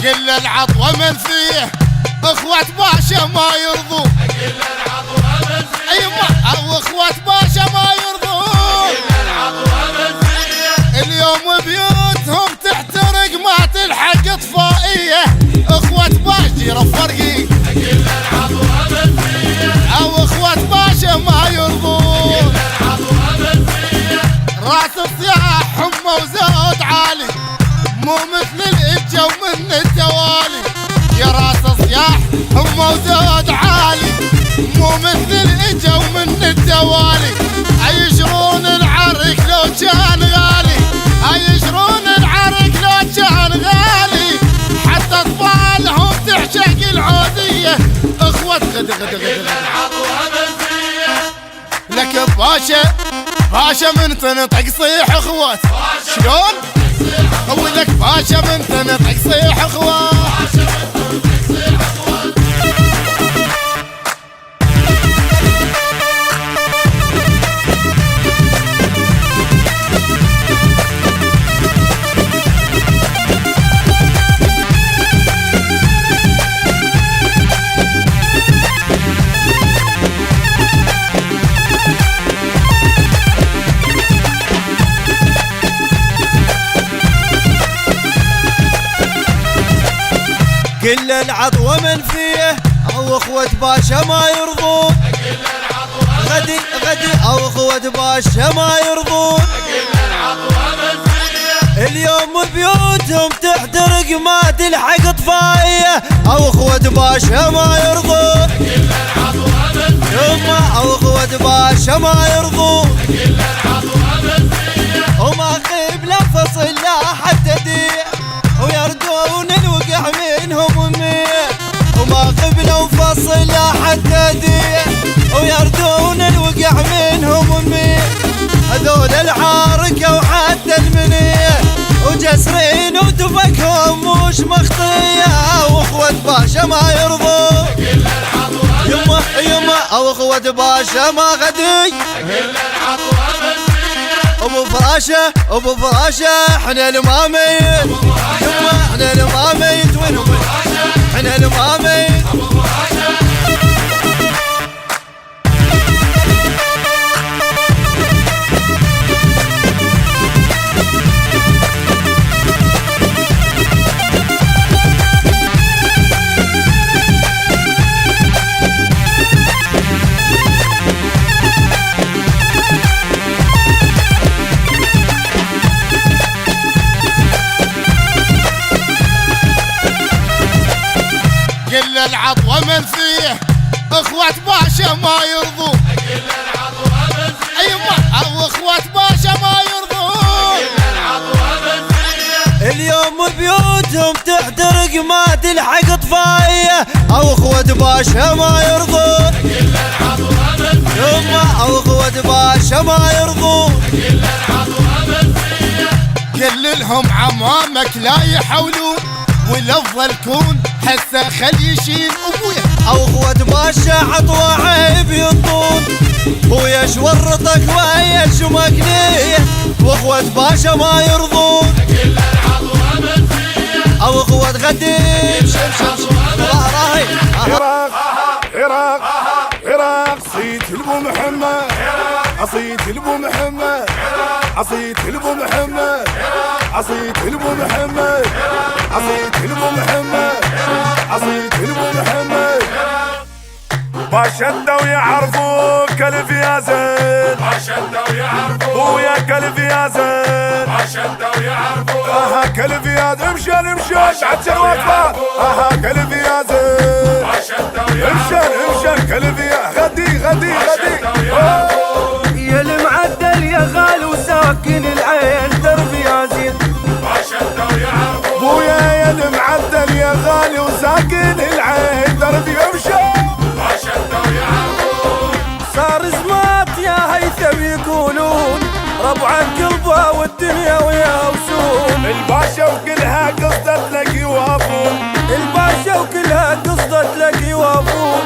كل العطوة من فيه اخوة باشا ما يرضون، كل العطوة من فيه ايوه او اخوة باشا ما يرضون، كل العطوة من فيه اليوم بيوتهم تحترق ما تلحق اطفائية، اخوة باشا رفرقي كل العطوة من فيه او اخوة باشا ما يرضون، كل العطوة من فيه راس الصياح حمى وزود عالي مو مثل الإجا ومن التوالي، يا راس صياح حمى وزود عالي مو مثل الإجا ومن التوالي، عيشرون العرك لو كان غالي، عيشرون العرك لو كان غالي، حتى اطفالهم تعشق العودية، اخوة غد غد غد العطوة من فيه لك باشا من تنطق صيح اخوات شلون؟ اقول لك باشا من تنطق صيح اخوات كل العطوة من فيه او اخوة باشا ما يرضون، كل العطوة غدي او اخوة باشا ما يرضون، كل العطوة من فيه اليوم بيوتهم تحترق ما تلحق اطفائية، او اخوة باشا ما يرضون، كل العطوة من فيه يما او اخوة باشا ما يرضون، كل العطوة من فيه وما قبل انفصل لا حتى ديع ويردون الوقع منهم مية، وما قبل انفصل لا حتى ديع ويردون الوقع منهم مية، هذول العاركة وحتى المنية وجسرين وتفكهم مش مخطية، واخوة باشا ما يرضون، كل العطوة يما او اخوة باشا ما غدي، كل العطوة من فيه ابو فراشة احنا الماميت، يما احنا الماميت وينهم احنا الماميت، كل العطوة من فيه اخوة باشا ما يرضون، كل العطوة من فيه ايوه او اخوة باشا ما يرضون، كل العطوة من فيه اليوم بيوتهم تحترق ما تلحق اطفائية، او اخوة باشا ما يرضون، كل العطوة من فيه يما او اخوة باشا ما يرضون، كل العطوة من فيه كل لهم عمامك لا يحولون، والافضل كون هسه خل يشيل ابويا، او اخوة باشا عطوة عيب يطون، ويش ورطك ويش مكنية، واخوة باشا ما يرضون، كل العطوة من فيه او اخوة غديم شمشم راهي عراق صيت البو محمد، عصيت البو محمد، عصيت البو محمد، عصيت البو محمد، عصيت البو محمد، عصيت البو محمد، باشدوا يعرفوك الف يا زين، شدوا يعرفون ويا كلف يا زين، شدوا يعرفون اها كلف يا زين، امشن عجل وقفه، اها كلف يا زين، شدوا امشن كلف يا غدي يا المعدل يا غالي وساكن العين درب يا زين، شدوا يعرفون بويا يا المعدل يا غالي وساكن العين دربي امشي، شدوا يعرفون صار زمات يا هيثم يقولون ربع قلبه والدنيا ويا وسوم، الباشا وكلها قصدت لك يوافون، الباشا وكلها قصدت لك يوافون،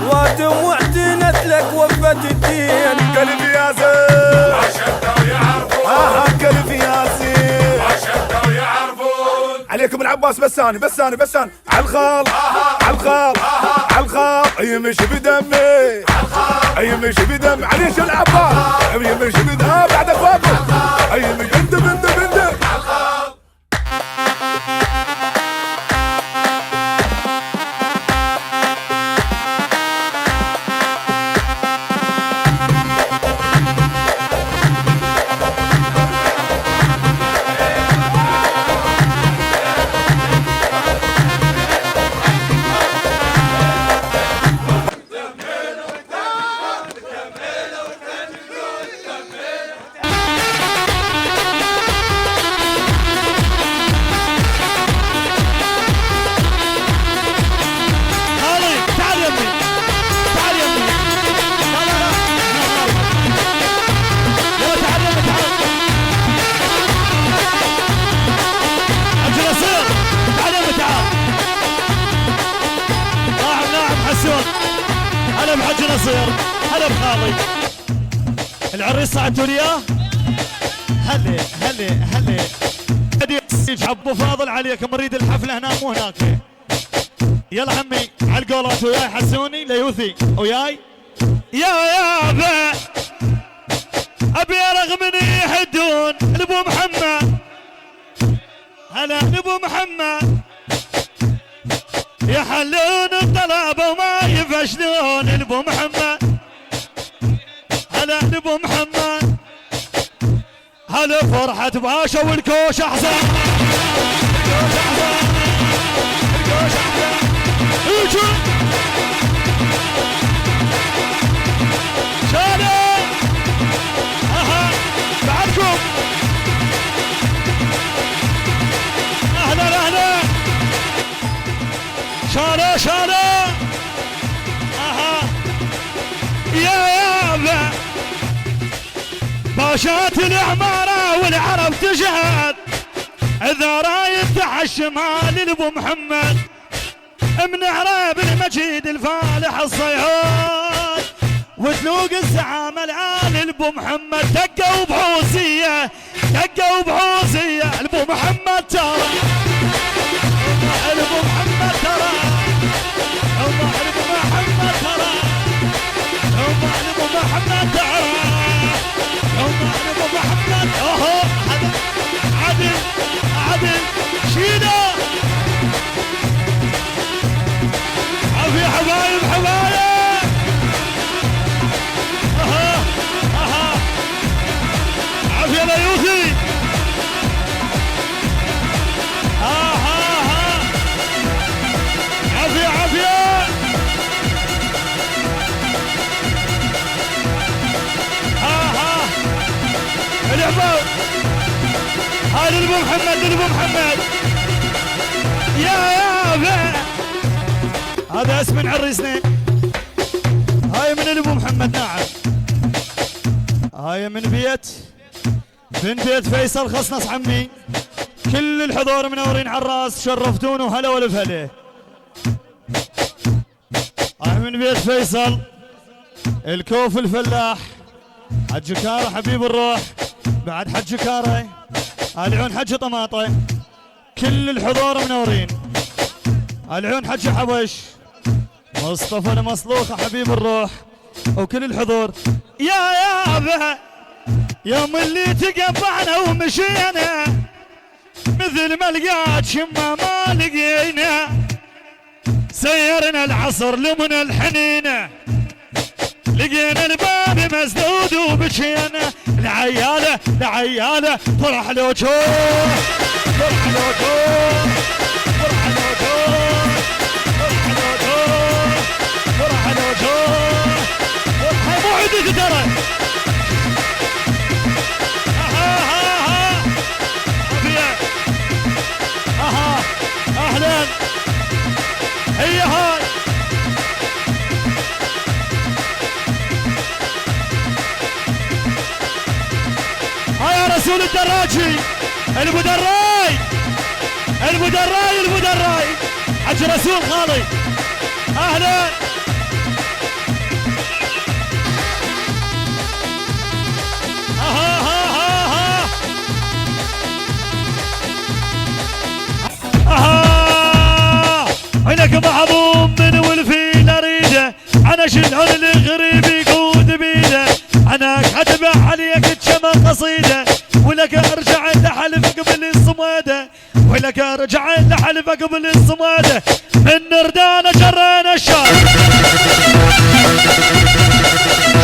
وادم واعتنت لك وفة الدين، كلف يا زين، شدوا يعرفون كلف يا زين، شدوا يعرفون عليكم العباس عباس بساني عالخال يمشي بدمي يمشي بدم عليش العباس يمشي بدم بعد اخواكم يمشي انت هلا بحج نصير، هلا بخالي العريس صعدتوا لي اياه. هلا ابو فاضل عليكم، نريد الحفله هنا مو هناك. يلا عمي على القولات وياي حسوني ليوثي وياي يا ابي رغمني يحدون لابو محمد. هلا لابو محمد يحلون الطلب وما يفشلون لابو محمد. هلا لابو محمد هلا فرحة باشا والكوش احزان. الكوش احزان الكوش احزان هجوم شالوا اها بعدكم اهلا شالوا اها يا باشات العمارة والعرب تشهد اذا رايد الشمال لابو محمد من عرب المجيد الفالح الصياد وتلوق الزعامة العال لابو محمد. دقوا بحوزية لابو محمد ترى لابو محمد ترى الله لابو محمد ترى الله لابو محمد ترى الله لابو محمد. اهو عدل شيله عافية حبايب اها عافية ليوثي عافية العباد هاي لابو محمد يا هذا اسم عريسنا. هاي من ابو محمد. نعم هاي من بيت فيصل خصنص عمي. كل الحضور منورين على الراس شرفتون وهلا والف هلا. هاي من بيت فيصل الكوف الفلاح حج كاره حبيب الروح بعد حج كاره العون حج طماطه. كل الحضور منورين. العون حج حبش مصطفى المصلوخ حبيب الروح وكل الحضور. يا يوم اللي تقطعنا ومشينا مثل ما لقات شمه ما لقينا سيرنا العصر لمن الحنينه لقينا الباب مسدود وبكينا. العياله فرح لو تشوف مو عندك ترى. اهلا هي هاي يا رسول الدراجي المدراي حج رسول خالي. اهلا اها عينك محظوم من والفيل اريده، انا شلون الغريب يقود بيده، انا كاتبه عليك تشمى قصيده، ولك ارجع لحلف قبل الصماده، ولك ارجع لحلف قبل الصماده، من نردانه جرينا الشار.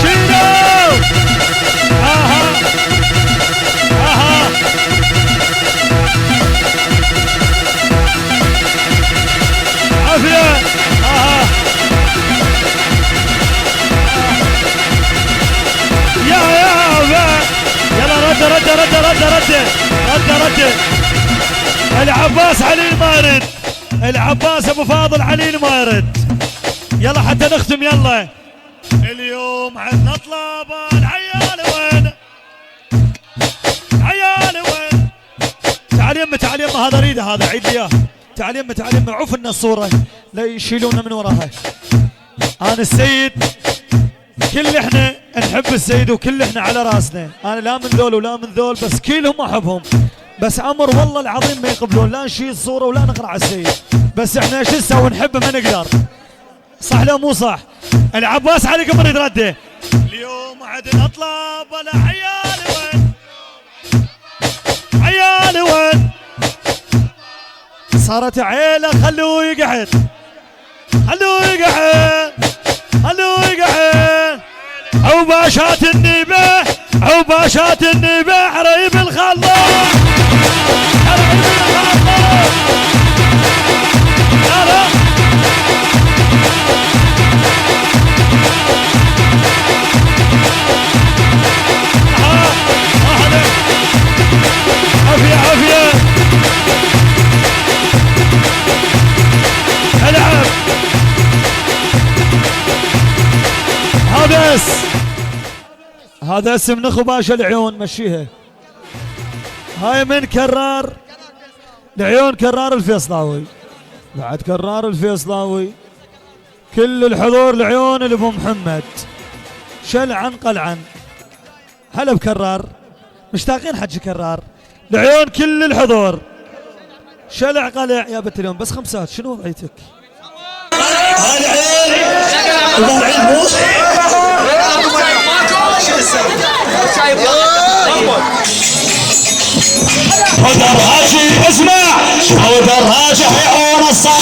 شيلو اها اها عافيه اها يلا رد العباس علي ما يرد، العباس ابو فاضل علي ما يرد. يلا حتى نختم. يلا اليوم عندنا طلبه، العيال وين؟ العيال وين؟ تعال يمه تعال يمه، هذا اريده، هذا عيد لي اياه. تعال يمه تعال يمه، عوف لنا الصوره لا يشيلونا من وراها. انا السيد كل احنا نحب السيد وكل احنا على راسنا، انا لا من ذول ولا من ذول، بس كلهم احبهم، بس امر والله العظيم ما يقبلون لا نشيل صوره ولا نقرا على السيد، بس احنا شو نسوي نحبه ما نقدر. صح لا مو صح؟ العباس علي قبل يترده. اليوم عندنا طلب، العيال وين؟ عيال وين؟ صارت عيله خلوه يقعد، خلوه يقعد، خلوه يقعد. عباشات النيبه، عباشات النيبه، عريب الخلاق، عريب الخلاق. يلا عافيه عافيه، العب. هذا اسم نخو باشا العيون، مشيها. هاي من كرار العيون، كرار الفيصلاوي، بعد كرار الفيصلاوي. كل الحضور العيون لابو محمد، شلعن قلعن. هلا بكرار، مشتاقين حج كرار. العيون كل الحضور، شلع قلع. يا بنت اليوم بس خمسات، شنو وضعيتك؟ ودراجي اسمع، ودراجي عيون الصح،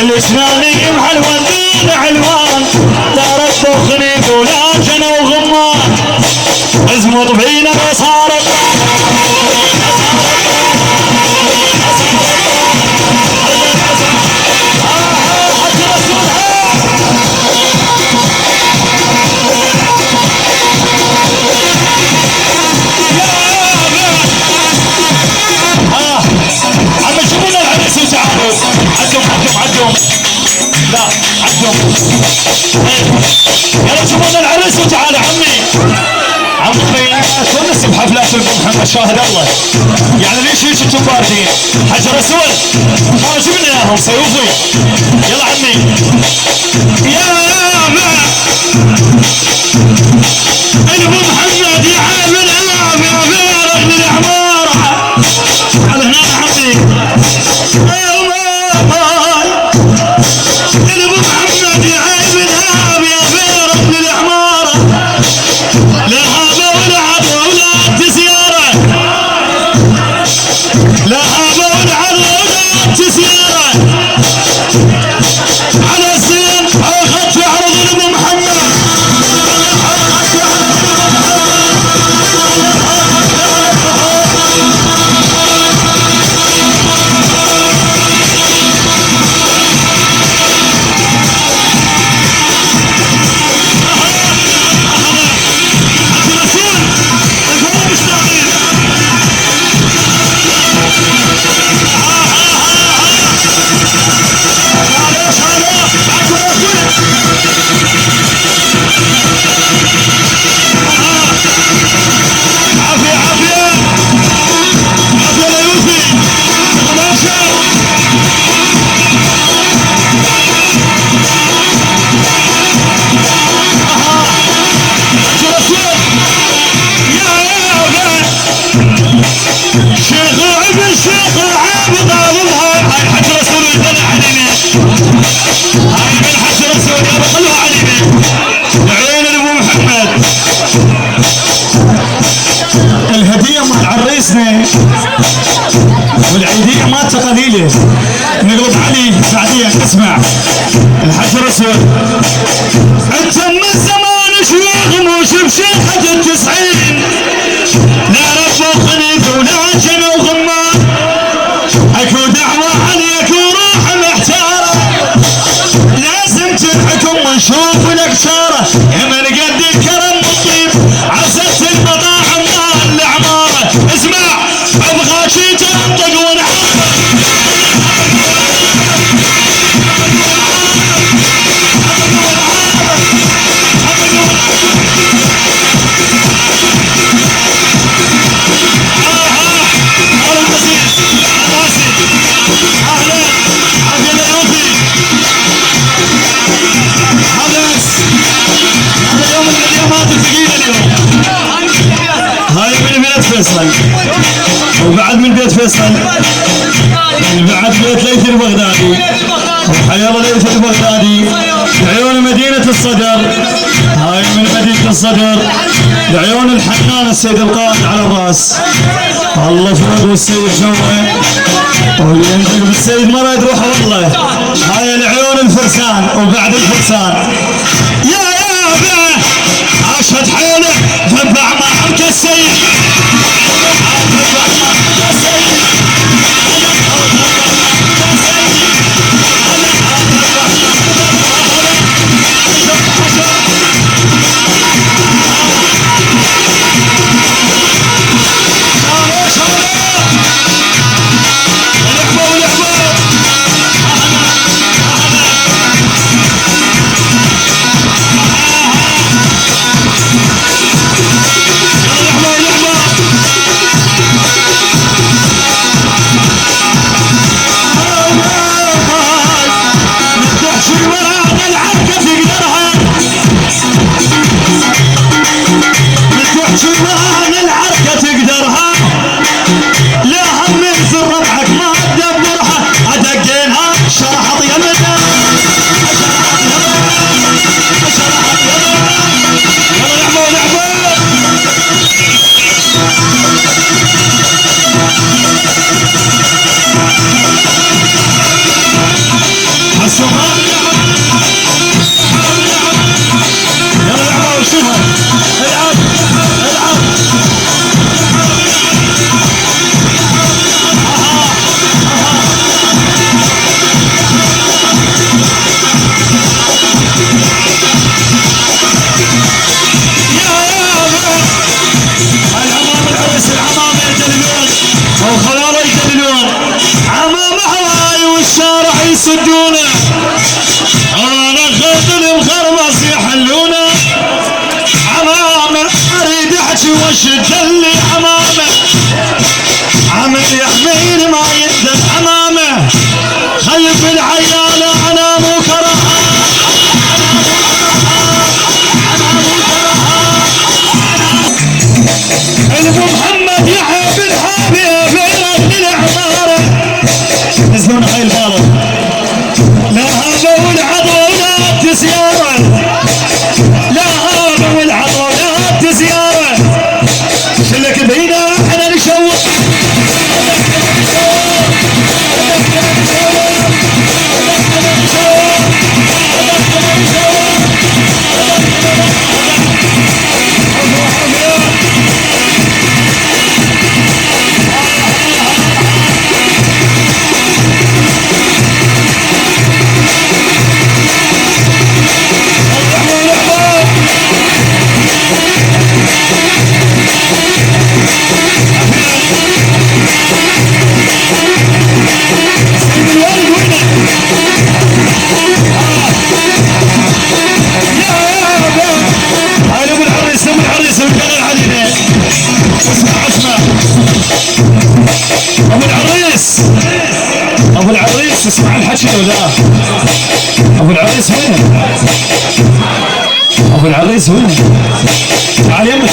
الاسناني محلوان دون علوان، دار الدخني ولا جنى وغمان، ازمط بينا صار عدهم لا عدهم. يلا شوفونا العرس وتعال عمي، عمي تونس بحفلات ابو محمد شاهد الله، يعني ليش هيك انتم باردين؟ حجر اسود ما جبنا اياهم صيوفي. يلا عمي يا ابو محمد يا عامل العاب يا فارغ للعماره، على هنا عمي على السن اسمع الحجر اسود انت من الزمان شيوخ مو بشيخة التسعين لا رب خليف ولا جنى وغمان اكو دعوة عليك وروح محتارة لازم تنحكم ونشوف لك شارة يا من قد الكرم والطيب عزت المطاعم مال العمارة اسمع ابغى شي تنطق ونعرف فيصل وبعد من بيت فيصل بعد بيت ليث البغدادي وحيا الله ليث البغدادي لعيون مدينة الصدر هاي من مدينة الصدر لعيون الحنان السيد القائد على الراس الله فوق والسيد جوه واللي ينطق بالسيد ما رايد روحه والله هاي لعيون الفرسان وبعد الفرسان يا يابا عاشت حيله تبع معك السيد يسدونا انا خاطر الخربص يحلونا عمامه اريد احكي واشد اللي عمامه عمل يحميني ما يقدر عمامه خيب العياله انا مو كرهه ابو محمد يحيى بن حبيب من العماره اسمه حي البارد لا هذا والعضلات سيارة لا هذا والعضلات سيارة شلك بينا احنا نشوق ابو العريس اسمع الحكي ولا ابو العريس وين ابو العريس وين تعال يمه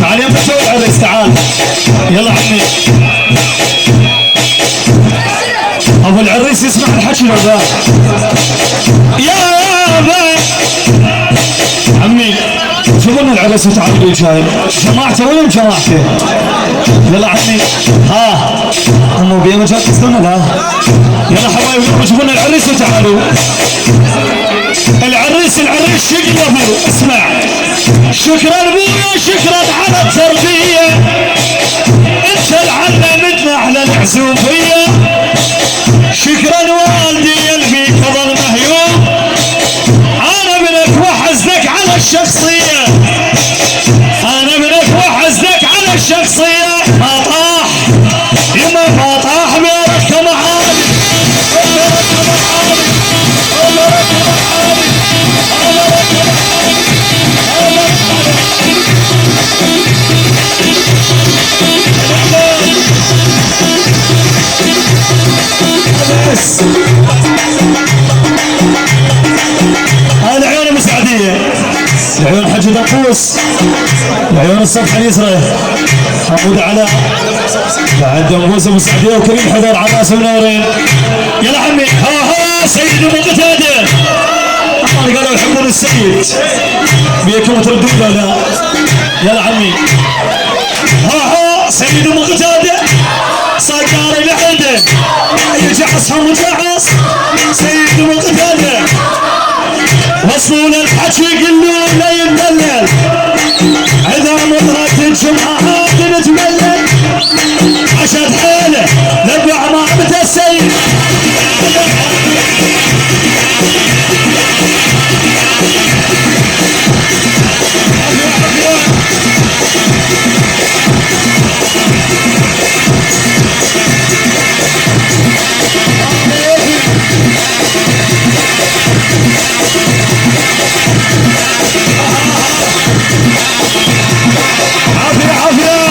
تعال يمه تو العريس تعال يلا عمي ابو العريس يسمع الحكي ولا يا ابا عمي شوفوا العريس تعال جاي جماعته وين جماعته يلا عمي ها هم بيهم جات تصدمنا لا. يلا حبايبي شوفوا لنا العريس وتعالوا. العريس شكرا ابو اسمع. شكرا ابويا شكرا على التربيه. انت اللي علمتنا على العزوفيه. شكرا والدي اللي ظل مهيوم. انا منك وحزنك على الشخصيه. انا منك وحزنك على الشخصيه. ما طاح يما ما طاح بيرك معاي. هذا عيون المسعدية. عيون حج دقوس. عيون الصفحة اليسرى. حمود علاء. بعد دقوس المسعدية وكريم حضر على راس منورين. يلا عمي ها سيد ابو قتادة. قالوا يحبون السيد. بيكم تردون له لا. يلا عمي ها سيد ابو قتادة. صقاري لعنده يجعص هم جعص. سيد ابو قتادة وصلوا للحكي قلوا لا يملل. اذا مطرت الجمعه هذه نتملل. عشان حيله نبع مامته السيد. عافية